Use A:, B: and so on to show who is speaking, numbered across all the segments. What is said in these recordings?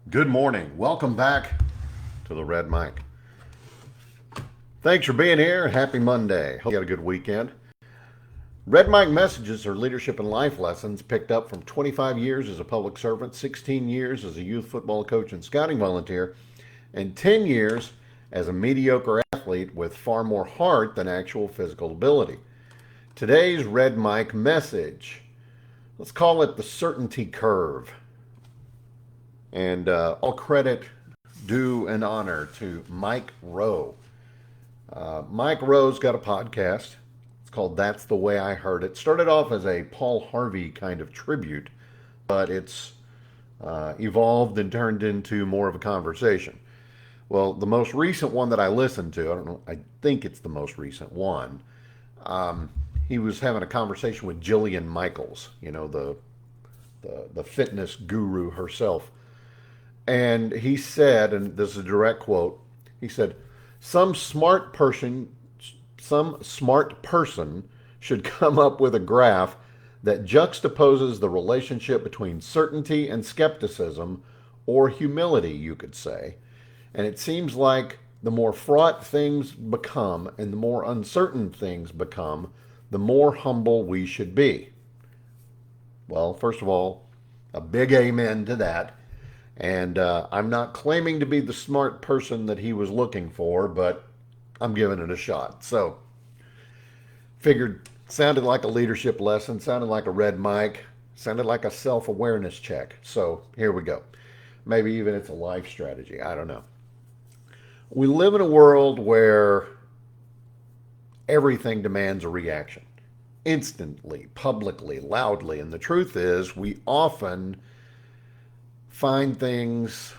A: Good morning. Welcome back to the Red Mic. Thanks for being here. Happy Monday. Hope you had a good weekend. Red Mic messages are leadership and life lessons picked up from 25 years as a public servant, 16 years as a youth football coach and scouting volunteer, and 10 years as a mediocre athlete with far more heart than actual physical ability. Today's Red Mic message, let's call it the certainty curve. And all credit due and honor to Mike Rowe. Mike Rowe's got a podcast. It's called That's the Way I Heard It. Started off as a Paul Harvey kind of tribute, but it's evolved and turned into more of a conversation. Well, the most recent one that I listened to, I don't know, I think it's the most recent one. He was having a conversation with Jillian Michaels, the fitness guru herself. And he said, and this is a direct quote, he said, some smart person should come up with a graph that juxtaposes the relationship between certainty and skepticism, or humility, you could say. And it seems like the more fraught things become and the more uncertain things become, the more humble we should be. Well, first of all, a big amen to that. And I'm not claiming to be the smart person that he was looking for, but I'm giving it a shot. So, figured, sounded like a leadership lesson, sounded like a red mic, sounded like a self awareness check. So, here we go. Maybe even it's a life strategy. I don't know. We live in a world where everything demands a reaction instantly, publicly, loudly. And the truth is, we often find things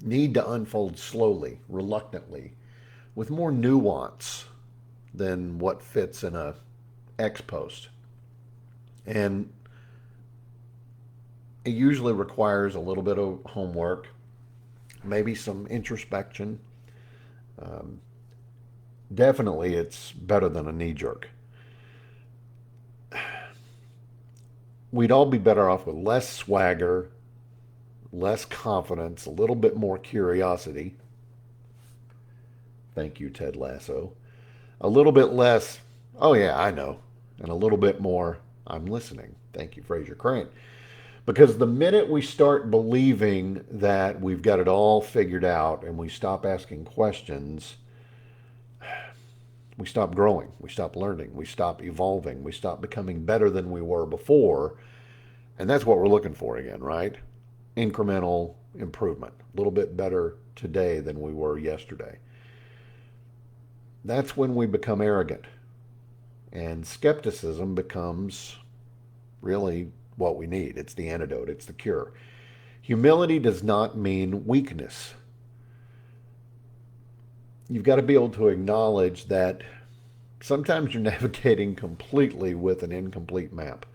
A: need to unfold slowly, reluctantly, with more nuance than what fits in a X post. And it usually requires a little bit of homework, maybe some introspection. Um, Definitely, it's better than a knee jerk. We'd all be better off with less swagger, less confidence, a little bit more curiosity. Thank you, Ted Lasso. A little bit less, oh yeah, I know. And a little bit more, I'm listening. Thank you, Fraser Crane. Because the minute we start believing that we've got it all figured out and we stop asking questions, we stop growing, we stop learning, we stop evolving, we stop becoming better than we were before. And that's what we're looking for again, right? Incremental improvement, a little bit better today than we were yesterday. That's when we become arrogant. And skepticism becomes really what we need. It's the antidote, it's the cure. Humility does not mean weakness. You've got to be able to acknowledge that sometimes you're navigating completely with an incomplete map.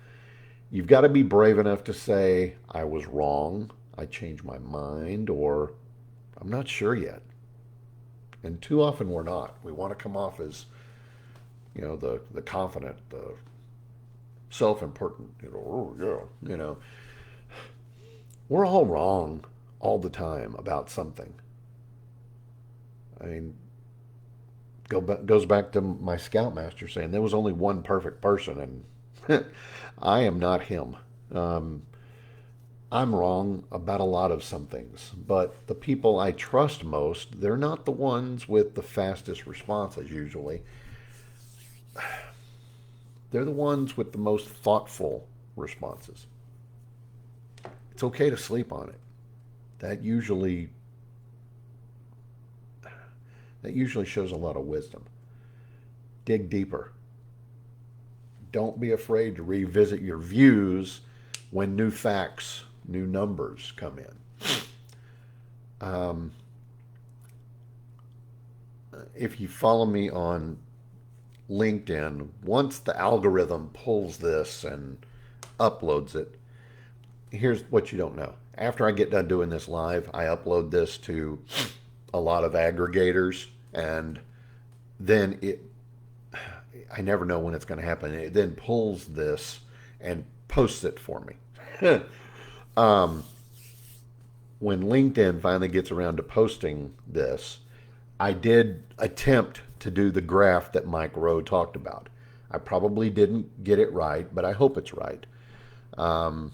A: You've got to be brave enough to say, I was wrong, I changed my mind, or I'm not sure yet. And too often we're not. We want to come off as, the confident, the self-important, oh yeah, We're all wrong all the time about something. I mean, goes back to my scoutmaster saying there was only one perfect person, and I am not him. Um, I'm wrong about a lot of some things, but the people I trust most, they're not the ones with the fastest responses usually. They're the ones with the most thoughtful responses. It's okay to sleep on it. That usually that usually shows a lot of wisdom. Dig deeper. Don't be afraid to revisit your views when new facts, new numbers come in. Um, if you follow me on LinkedIn, once the algorithm pulls this and uploads it, here's what you don't know. After I get done doing this live, I upload this to a lot of aggregators, and then I never know when it's going to happen. It then pulls this and posts it for me. um, when LinkedIn finally gets around to posting this, I did attempt to do the graph that Mike Rowe talked about. I probably didn't get it right, but I hope it's right. Um,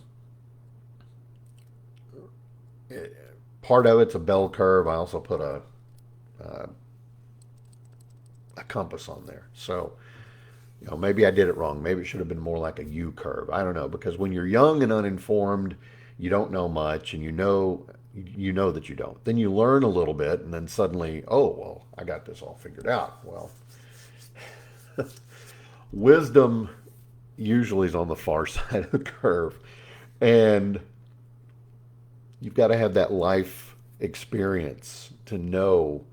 A: Part of it's a bell curve. I also put uh, a compass on there. So, maybe I did it wrong. Maybe it should have been more like a U curve. I don't know, because when you're young and uninformed, you don't know much, and you know that you don't. Then you learn a little bit, and then suddenly, oh well, I got this all figured out. Well, wisdom usually is on the far side of the curve, and you've got to have that life experience to know.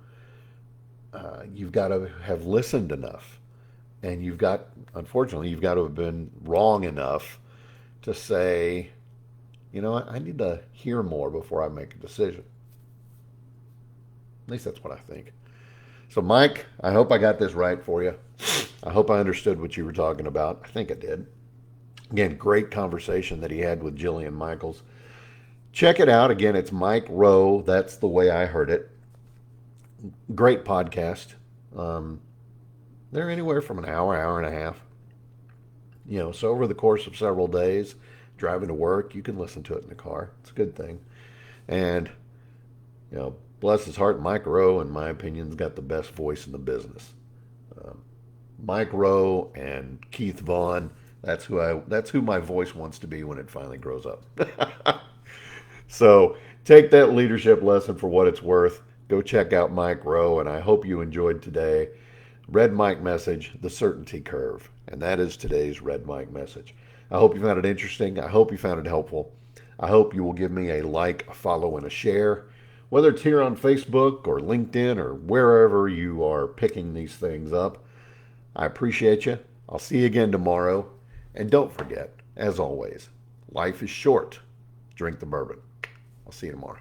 A: You've got to have listened enough, and unfortunately, you've got to have been wrong enough to say, I need to hear more before I make a decision. At least that's what I think. So, Mike, I hope I got this right for you. I hope I understood what you were talking about. I think I did. Again, great conversation that he had with Jillian Michaels. Check it out. Again, it's Mike Rowe. That's the way I heard it. Great podcast. They're anywhere from an hour, hour and a half. So over the course of several days, driving to work, you can listen to it in the car. It's a good thing. And, bless his heart, Mike Rowe, in my opinion, has got the best voice in the business. Mike Rowe and Keith Vaughn, that's who my voice wants to be when it finally grows up. So take that leadership lesson for what it's worth. Go check out Mike Rowe, and I hope you enjoyed today. Red Mike message, the certainty curve. And that is today's Red Mike message. I hope you found it interesting. I hope you found it helpful. I hope you will give me a like, a follow, and a share, whether it's here on Facebook or LinkedIn or wherever you are picking these things up. I appreciate you. I'll see you again tomorrow. And don't forget, as always, life is short. Drink the bourbon. I'll see you tomorrow.